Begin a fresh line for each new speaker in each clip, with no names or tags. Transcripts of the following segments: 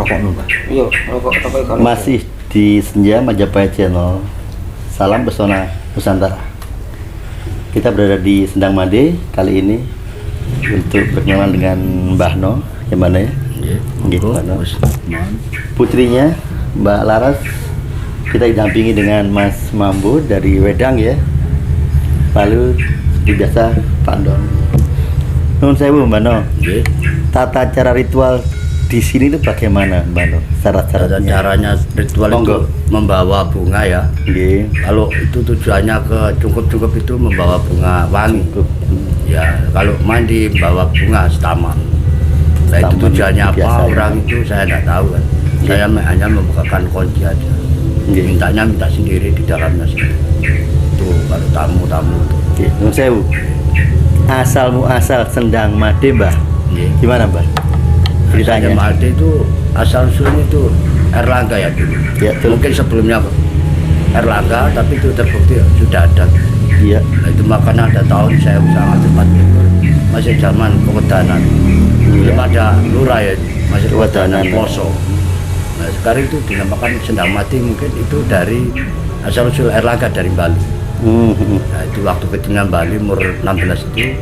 rokok Mbak.
Iya, rokok kalau
Masih di Senja Majapahit Channel. Salam pesona Nusantara. Kita berada di Sendang Made kali ini untuk berkenalan dengan Mbah No, yang mana ya? Nggih, Mbah No. Putrinya Mbak Laras. Kita didampingi dengan Mas Mambo dari Wedang ya. Lalu seperti biasa Pak Don. Nun sewu Mbak No.
Nggih.
Tata cara ritual di sini itu bagaimana Mbak No? Syarat-syaratnya.
Caranya ritual itu membawa bunga ya.
Nggih.
Kalau itu tujuannya ke cungkup-cungkup itu membawa bunga wangi. Ya, kalau mandi membawa bunga setaman. Nah, itu
Setaman
tujuannya apa
biasanya.
orang itu saya tidak tahu kan. Saya hanya membukakan kunci aja.
Nggih.
Mintanya minta sendiri di dalamnya sendiri. Tuh kalau tamu-tamu itu.
Nggih, nun sewu. Asal muasal Sendang Made Mbah.
Nggih.
Gimana Mbah? Ceritanya.
Made itu asal usulnya itu Erlangga ya dulu.
Ya, betul.
Mungkin sebelumnya Erlangga, tapi itu terbukti sudah ada.
Iya.
Nah, itu makanya ada tahun saya usaha tempat itu masih zaman kewedanan. Belum ada lurah ya, masih kewedanan poso. Nah, sekarang itu dinamakan Sendang Made, mungkin itu dari asal usul Erlangga dari Bali. Nah, itu waktu ketinggalan Bali umur 16 itu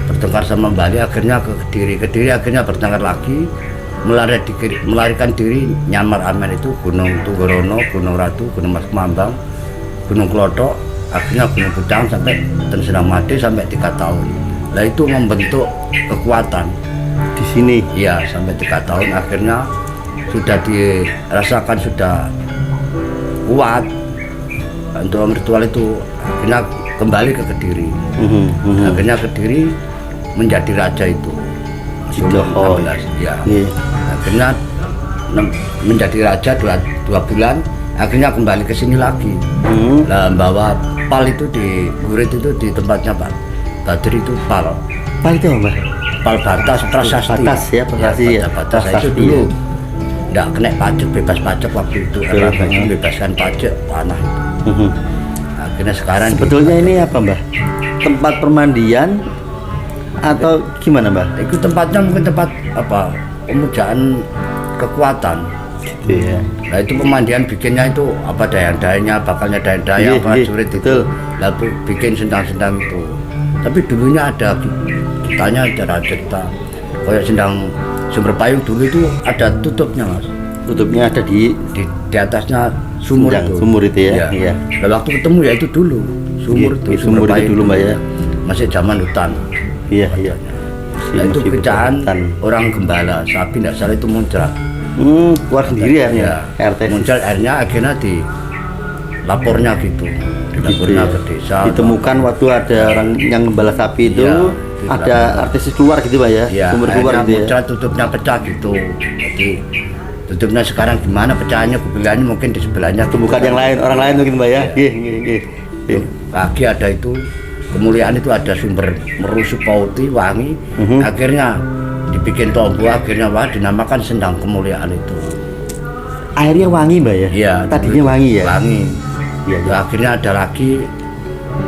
bertengkar sama Bali, akhirnya ke Kediri akhirnya bertengkar lagi, melarikan diri nyamar aman itu Gunung Tunggorono, Gunung Ratu, Gunung Mas Mambang, Gunung Klothok, akhirnya Gunung Pucang sampai Sendang Made sampai 3 tahun. Nah, itu membentuk kekuatan
Di sini.
iya sampai 3 tahun, akhirnya sudah dirasakan sudah kuat untuk ritual itu, akhirnya kembali ke Kediri. Akhirnya Kediri menjadi raja itu
Sidoho.
16 ya.
Iya.
Akhirnya menjadi raja 2 bulan, akhirnya kembali ke sini lagi. Nah, bawa pal itu di Gurit itu di tempatnya Pak Badri itu pal
Apa itu Mbah?
pal batas prasasti.
Batas ya, prasasti ya.
Batas itu
Prasasti,
dulu
ya.
nggak kena pajak, bebas pajak waktu itu. Erlangga membebaskan pajak tanah itu. Akhirnya sekarang
Sebetulnya ini apa Mbah? Tempat permandian atau gimana Mbah?
itu tempatnya mungkin tempat apa pemujaan kekuatan.
Iya.
Nah, itu pemandian bikinnya itu apa dayang-dayangnya, bakalnya dayang-dayang,
Iya, iya,
prajurit itu.
betul.
Lalu bikin sendang-sendang itu. Tapi dulunya ada kitanya ada cerita kayak sendang Sumber Payung dulu itu ada tutupnya Mas.
Tutupnya ada di
Di atasnya sumur
Sendang,
itu.
sumur itu ya, iya.
Nah, waktu ketemu ya itu dulu sumur
Iya,
itu
sumur itu
Payung
dulu, Mbak, ya.
Masih zaman hutan.
iya iya.
Nah, itu
Masih
kerjaan
hutan.
orang gembala sapi tidak salah itu muncrat.
Keluar sendiri ya, RT.
Muncrat akhirnya di lapornya gitu. Dilapornya
ya.
ke desa.
Ditemukan waktu ada orang yang gembala sapi itu,
Iya,
ada artis keluar gitu Pak ya,
Ya,
sumber keluar
akhirnya
gitu ya.
muncrat tutupnya pecah gitu. Jadi tutupnya sekarang gimana pecahnya, kubilannya mungkin di sebelahnya.
Itu bukan yang lain, orang lain mungkin Pak ya.
Iya.
Nggih.
Lagi ada itu kemuliaan itu ada sumber merusuk pauti wangi. Akhirnya dibikin tombo, akhirnya dinamakan Sendang Kemuliaan itu.
Airnya wangi Mbak ya?
Iya.
Tadinya wangi ya?
Wangi.
Iya, iya.
Akhirnya ada lagi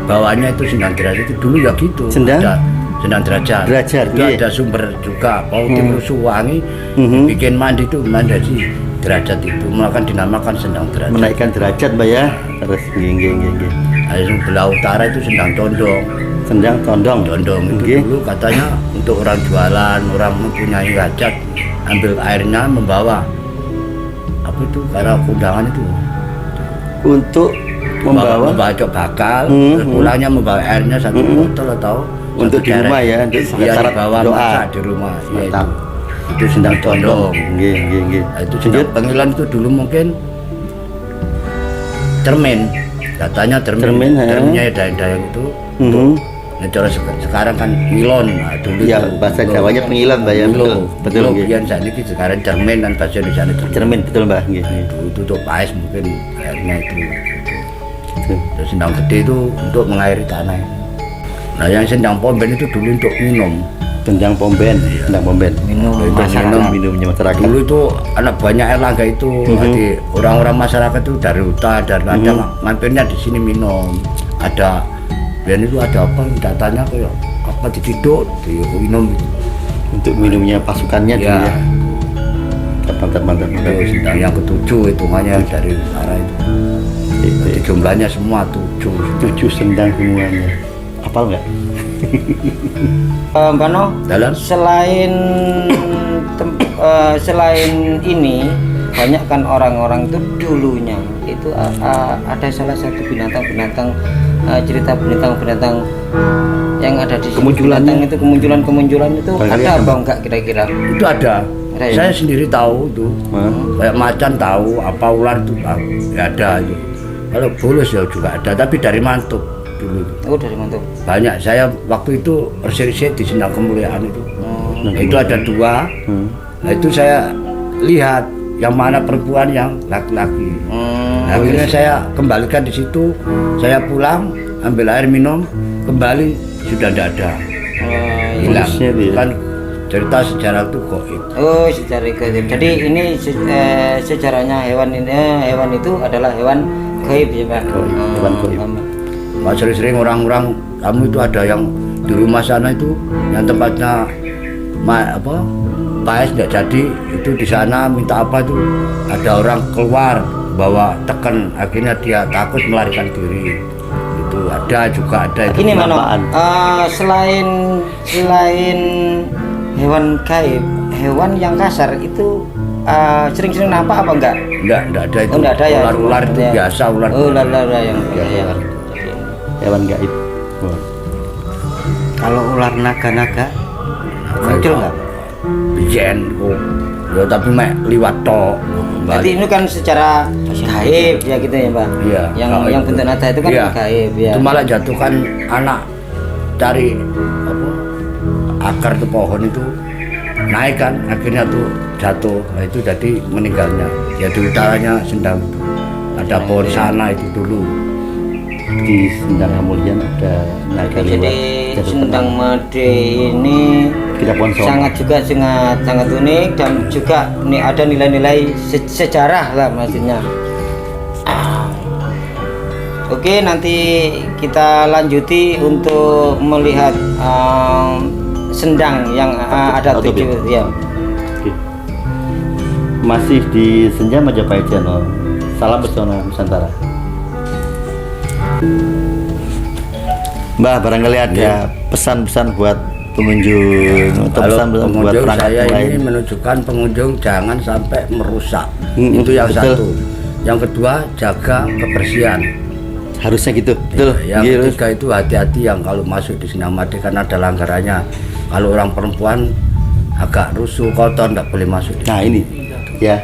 bawahnya itu Sendang Derajat itu dulu ya gitu.
Sendang?
Ada Sendang Derajat.
Derajat,
Itu
iya.
ada sumber juga pauti merusuk wangi. Bikin mandi itu mandi derajat itu melakukan dinamakan Sendang Derajat.
Menaikkan derajat Mbak ya. Terus nggih.
Air belah utara itu Sendang Condong.
Sendang Tondong.
Condong itu
Nggih.
dulu katanya untuk orang jualan, orang mempunyai hajat, ambil airnya membawa apa itu karena undangan itu
Untuk membawa
cok bakal, terus pulangnya membawa airnya satu botol atau
untuk
satu
di
derek.
rumah ya, untuk
Iya,
syarat
dibawa
doa.
masak di rumah. Iya,
Mantap.
itu Sendang Condong.
Nggih.
Nah, itu Sendang Pengilan itu dulu mungkin cermin, katanya
Cermin, ya.
cerminnya dayang-dayang itu. Nah, cara sekarang kan ngilon, nah, dulu
Ya,
itu
bahasa
ngilo.
Jawanya pengilan Mbak ya.
Ngilo.
Betul.
Ngilo,
Nggih.
biyen saat ini sekarang cermin dan bahasa Indonesia itu
Cermin betul Mbak. Nggih.
itu untuk paes mungkin airnya itu.
Gitu.
Terus Sendang Gede itu untuk mengairi tanah. Nah, yang Sendang Pomben itu dulu untuk minum.
Sendang Pomben.
minum
Itu
masyarakat.
Minumnya masyarakat.
Dulu itu anak banyak Erlangga itu, jadi orang-orang masyarakat itu dari hutan dan kadang mampirnya di sini minum. Ada, dan itu ada apa? Datanya kayak apa diciduk, minum.
Untuk minumnya pasukannya dulu
Ya.
ya. Kapal mantap mantap mantap.
Itu sendang yang ketujuh hitungannya dari arah itu. Jadi jumlahnya semua 7.
7 sendang semuanya. Hafal nggak?
Mbak No,
Dalam
selain ini banyak kan orang-orang itu dulunya itu ada salah satu binatang-binatang cerita binatang-binatang yang ada di sini.
Kemunculannya.
Binatang itu kemunculan itu
Barangkali
ada
ada.
apa enggak kira-kira?
itu ada.
Ada ya?
Saya sendiri tahu itu. Kayak macan tahu, apa ular itu tahu. Ya ada itu. Kalau bulus ya juga ada, tapi dari mantuk dulu.
Oh, dari mantap.
Banyak. Saya waktu itu riset di Sendang Kemuliaan itu.
Oh.
Itu ada 2. Nah, itu saya lihat yang mana perempuan yang laki-laki. Nah, akhirnya saya kembalikan di situ. Saya pulang ambil air minum, kembali sudah tidak ada. Hilang.
Bulusnya itu ya?
Kan cerita sejarah itu goib.
Oh, secara gaib. Jadi ini sejarahnya hewan itu adalah hewan gaib ya Pak.
Gaib, hewan gaib.
Pak sering-sering orang-orang kamu itu ada yang di rumah sana itu yang tempatnya Paes tidak jadi, itu di sana minta apa tuh, ada orang keluar bawa teken, akhirnya dia takut melarikan diri. Itu ada juga ada itu.
Ini mana?
penampakan.
Selain hewan gaib, hewan yang kasar itu sering-sering nampak apa enggak?
Enggak ada itu.
Oh, enggak ada ya.
Ular-ular itu
Ya.
biasa ular.
Oh, ular yang
Biasa,
ya.
ular. Hewan gaib. Wah.
Kalau ular naga-naga muncul enggak?
Bijen kok. Ya tapi mek liwat tok.
Jadi ini kan secara gaib ya gitu ya Pak.
Iya, gaib.
Yang bentuk nada itu kan
Iya.
gaib ya.
Itu malah jatuhkan anak dari akar ke pohon itu naik kan, akhirnya tuh jatuh. Nah, itu jadi meninggalnya. Ya di utaranya Sendang itu. Ada pohon sana itu dulu.
Di Sendang Kemuliaan ada naga lewat.
Jadi
jatuh
Sendang Made ini
Kita pohon sono.
sangat unik dan juga ini ada nilai-nilai sejarah lah maksudnya. Oke, nanti kita lanjuti untuk melihat sendang yang ada
Atau
7 ya.
Oke. Masih di Senja Majapahit Channel. Salam Pesona Nusantara. Mbah, barangkali ada pesan-pesan buat pengunjung atau
Kalau
pesan-pesan buat
pengunjung
perangkat
saya
lain.
ini menunjukkan pengunjung jangan sampai merusak.
Mm-mm,
Itu yang
betul.
satu. Yang kedua, jaga kebersihan.
Harusnya gitu, betul.
Yang
Iya,
ketiga itu hati-hati yang kalau masuk di Sendang Made karena ada langgarannya. Kalau orang perempuan agak rusuh, kotor, tidak boleh masuk.
Nah ini, ya.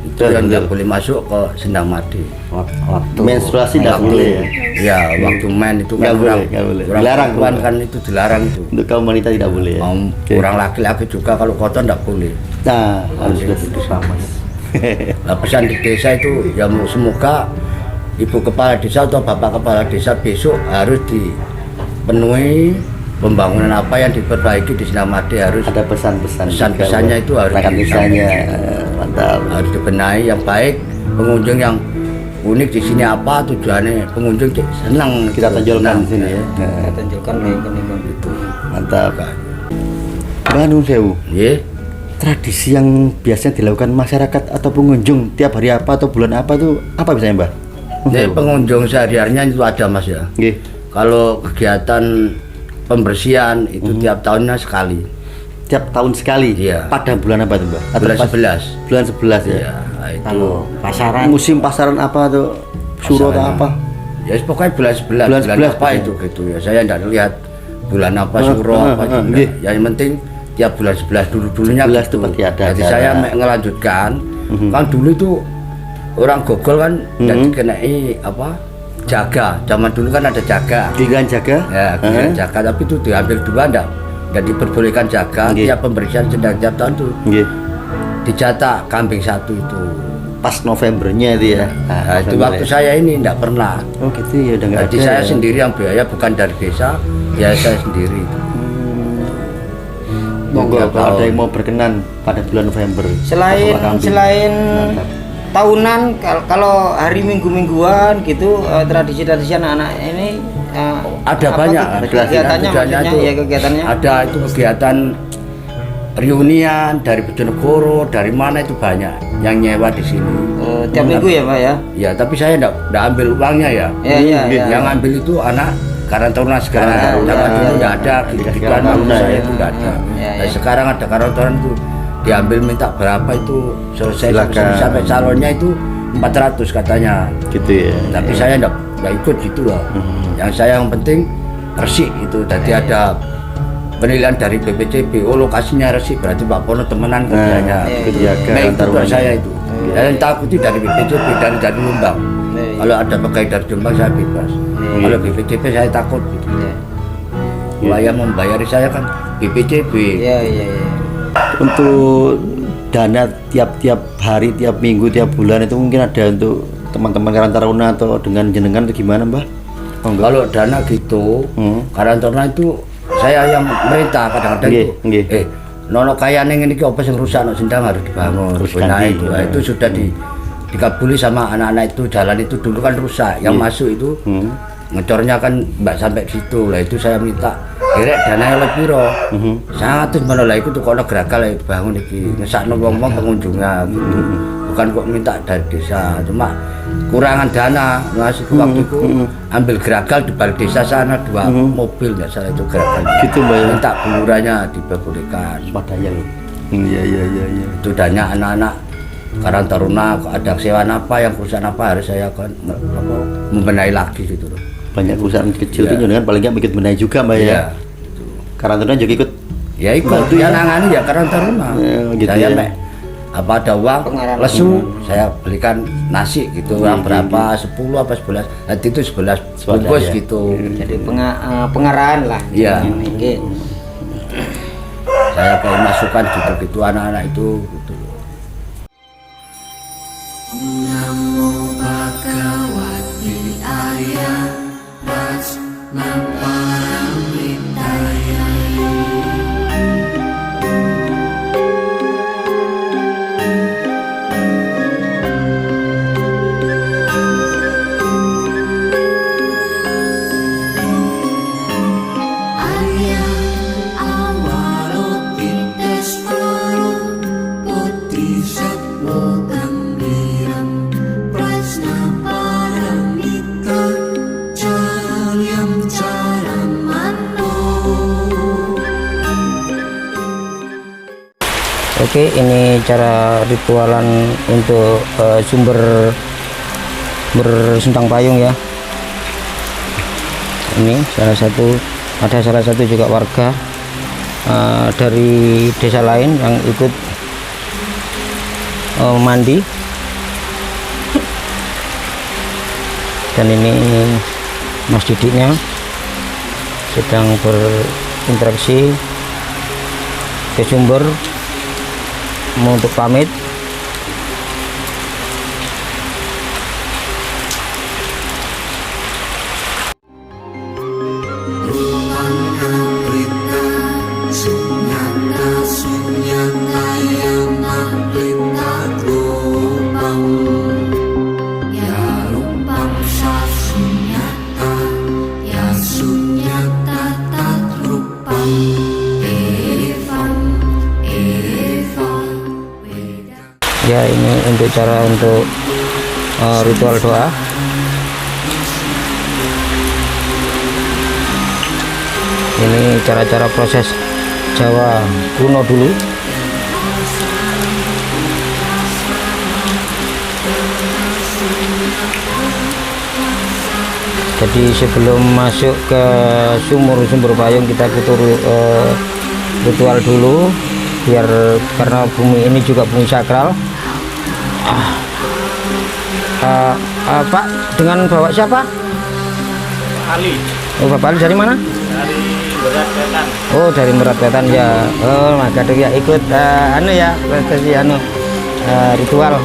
Itu yang tidak boleh masuk ke Sendang Made.
Waktu menstruasi tidak boleh ya.
Ya, waktu main itu
Nggak
kan
boleh,
orang,
nggak boleh.
orang
Dilarang,
perempuan
boleh.
kan itu dilarang itu.
Untuk kaum wanita tidak boleh ya. Oke.
Orang laki-laki juga kalau kotor tidak boleh.
Nah, harus sudah
sama. Nah, pesan di desa itu ya semoga ibu kepala desa atau bapak kepala desa besok harus dipenuhi pembangunan apa yang diperbaiki di Sendang Made, harus
ada pesan-pesan.
pesan-pesannya itu harus
perangkat desanya mantap.
harus dibenahi yang baik. Pengunjung yang unik di sini apa tujuannya, pengunjung senang
Kita tonjolkan
senang.
di sini ya.
Kita
Nah,
tunjukkan keunikan itu.
mantap. Mbah Nun Sewu,
Nggih.
tradisi yang biasanya dilakukan masyarakat atau pengunjung tiap hari apa atau bulan apa tuh apa biasanya Mbah? Nun
Nek
Sewu.
pengunjung sehari-harinya itu ada Mas ya.
Nggih.
Kalau kegiatan pembersihan itu tiap tahunnya sekali.
Tiap tahun sekali.
Iya.
Pada bulan apa tuh Mbah? Atau
Bulan
pas-
11.
Bulan 11 ya.
Ya, itu.
Kalau pasaran
Musim pasaran apa tuh? Suro atau
Pasaran.
apa?
Ya pokoknya bulan 11.
Bulan
Bulan
11
apa
betul.
itu gitu ya. Saya enggak lihat bulan apa
Ah,
suro
ah,
apa
ah,
itu. enggak.
nggih.
Yang penting tiap bulan 11 dulunya
11
gitu.
tuh pasti ada
Jadi
acara.
saya ngelanjutkan. Kan dulu itu orang gogol kan jadi kenai apa? Jaga. Zaman dulu kan ada jaga.
Giliran jaga?
Ya, giliran jaga, tapi itu diambil 2 enggak diperbolehkan jaga.
Nggih.
Tiap pembersihan sedang tiap tahun tuh
Nggih.
dijatah kambing 1 itu.
Pas Novembernya itu ya.
Nah, itu
November
waktu
ya.
saya ini enggak pernah.
Oh gitu ya udah nggak
Jadi
ada.
saya
ya.
sendiri yang biaya, bukan dari desa, ya saya sendiri.
Monggo
Tiap
kalau ada
tahun.
yang mau berkenan pada bulan November.
selain
Pasok kambing.
selain
Mantap.
tahunan kalau hari minggu-mingguan gitu tradisi-tradisi anak-anak ini
Ada
apa
banyak
tuh
kegiatannya
kegiatannya maksudnya
itu.
ya kegiatannya
Ada itu kegiatan reunian dari Bojonegoro, dari mana itu banyak yang nyewa di sini.
Tiap minggu ya Pak ya?
Ya, tapi saya enggak ambil uangnya ya.
Iya.
Yang ambil itu anak Karang Taruna sekarang. Zaman dulu enggak ada gitu-gituan saya itu enggak ada. Nah, sekarang ada Karang Taruna itu diambil minta berapa itu selesai sampai calonnya itu 400 katanya.
Gitu ya.
Tapi saya enggak ikut gitu loh. Yang saya yang penting resik itu. Tadi ada penilaian dari BPCB, lokasinya resik, berarti Pak Pono temenan kerjanya. Nah itu buat saya itu. Dan takuti dari BPCB, dari Lumbang. Kalau ada pegawai dari Jombang saya bebas. Kalau BPCB saya takut. Gitu. Yang membayari saya kan BPCB.
Iya.
Untuk dana tiap hari, tiap minggu, tiap bulan itu mungkin ada untuk teman-teman Karang Taruna atau dengan jenengan itu gimana Mbah?
Kalau dana gitu, Karang Taruna itu saya yang merintah kadang-kadang itu nono kaya neng ini apa yang rusak no sendang harus dibangun itu sudah dikabuli sama anak-anak itu. Jalan itu dulu kan rusak, yang masuk itu ngecornya kan mbak sampai situ lah, itu saya minta direk dana yang lebih sangat menolak itu tuh kalau gerakal itu bangun iki ngesakno wong-wong pengunjungnya gitu. Bukan kok minta dari desa, cuma kurangan dana ngasih waktu itu ambil geragal di balik desa sana 2 mobil nggak salah itu geragal
gitu Mbak ya?
Minta bulurannya diperbolehkan
Swadaya loh. Iya.
Itu dana anak-anak Karang Taruna ada sewaan apa yang perusahaan apa harus saya kan membenahi lagi gitu loh.
Banyak perusahaan kecil itu dengan paling nggak ikut benahi juga Mbak ya. Karang Taruna juga ikut.
Ya ikut yang nangani ya Karang Taruna.
Gitu
saya
ya.
Apa ada uang lesu saya belikan nasi gitu, uang berapa 10 apa 11 nanti itu 11 bungkus gitu.
Jadi pengarahan lah.
Iya. Saya kayak masukan gitu anak-anak itu gitu.
Namo Bhagavate Arya Prasnaparamritaya.
Oke, ini cara ritualan untuk sumber bersentang payung ya. Ini ada salah satu juga warga dari desa lain yang ikut mandi. Dan ini Mas Didiknya sedang berinteraksi ke sumber mau untuk pamit. Ya, ini untuk cara untuk ritual doa. Ini cara-cara proses Jawa kuno dulu. Jadi sebelum masuk ke sumber payung kita butuh ritual dulu, biar karena bumi ini juga bumi sakral. Pak, dengan bawa siapa?
Ali.
Oh, Bapak Ali dari mana?
Dari Merak Wetan.
Oh, dari Merak Wetan ya. Oh, maka ya ikut prosesi ritual.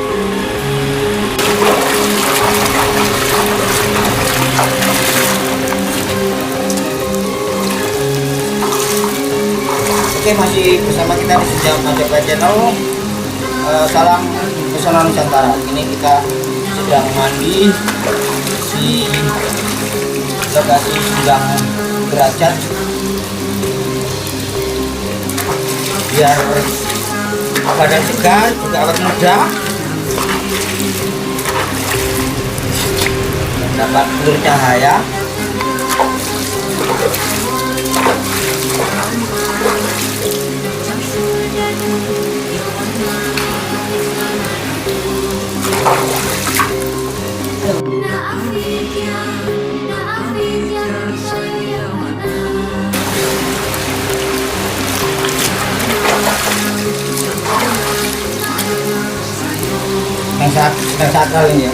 Oke, masih bersama kita di Sejam Majapahit Channel. Salam pesona Nusantara. Ini kita sedang mandi di lokasi sedang derajat. biar badan segar juga awet muda, dapat bercahaya. Yang sakral ini ya.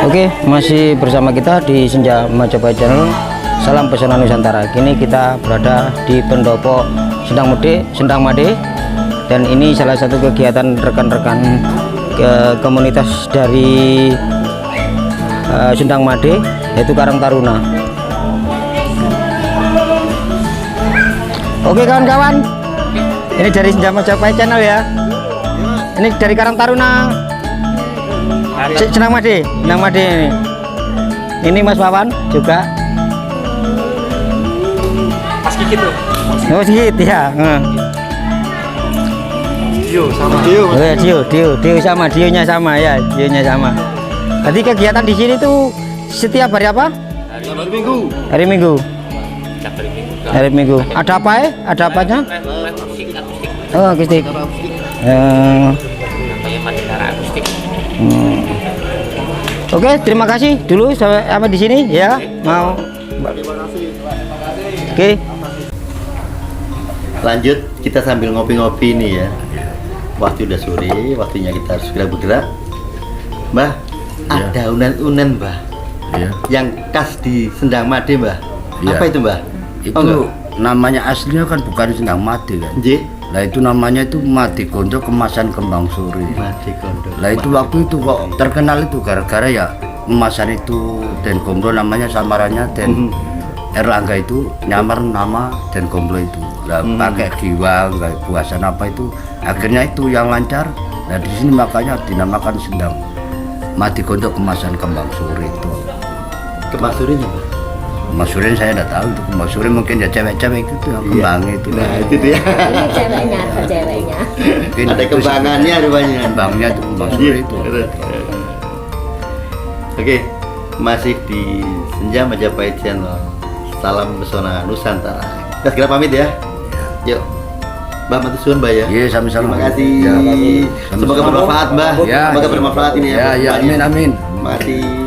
Oke, masih bersama kita di Senja Majapahit Channel. Salam Pesona Nusantara. Kini kita berada di pendopo Sendang Made, dan ini salah satu kegiatan rekan-rekan komunitas dari Sendang Made, yaitu Karang Taruna. Oke kawan-kawan, ini dari Senja Majapahit Channel ya. Ini dari Karang Taruna. Sendang Made ini. Ini Mas Wawan juga.
Mas Kikit tuh.
Oh sedikit ya.
Dio sama.
Dio sama, Dionya sama ya, Dionya sama. Jadi kegiatan di sini tuh setiap hari apa?
Hari Minggu.
Hari Minggu. Hari Minggu. Ada apa ya? Ada apanya? Oh, akustik. Oke, terima kasih dulu sampai di sini ya. Mau. Oke.
Lanjut, kita sambil ngopi-ngopi nih ya. Waktu udah sore, waktunya kita harus segera bergerak. Mbah,
Ya.
ada unen-unen Mbah
Ya.
yang khas di Sendang Made Mbah.
Ya.
Apa itu Mbah?
Itu
Oh, enggak?
namanya aslinya kan bukan Sendang Made kan.
J.
Lah itu namanya itu Made Kondo kemasan kembang suri.
Made Kondo.
Lah itu waktu itu kok terkenal itu gara-gara ya kemasan itu Den Gomblo, namanya samarannya Den Erlangga itu nyamar nama Den Gomblo itu. Lah pakai giwang, kayak buasan apa itu. Akhirnya itu yang lancar. Nah di sini makanya dinamakan Sendang Made Kondo kemasan kembang suri itu.
Kemasurinnya Mbah.
Masurin saya tidak tahu itu masurin, mungkin ya cewek-cewek itu yang kembangnya itu.
Nah, itu dia.
Ini ceweknya atau ceweknya?
Mungkin
Ada
itu
kembangannya rupanya.
kembangnya itu kembang suri itu.
Oke, masih di Senja Majapahit Channel. Salam Pesona Nusantara. Kita segera pamit ya. Yuk. Mbah matur suwun Mbah ya.
Iya, sama-sama.
Terima kasih.
Ya,
Semoga bermanfaat Mbah.
Ya,
Semoga bermanfaat ini ya.
Ya, ya, amin, amin.
Terima kasih.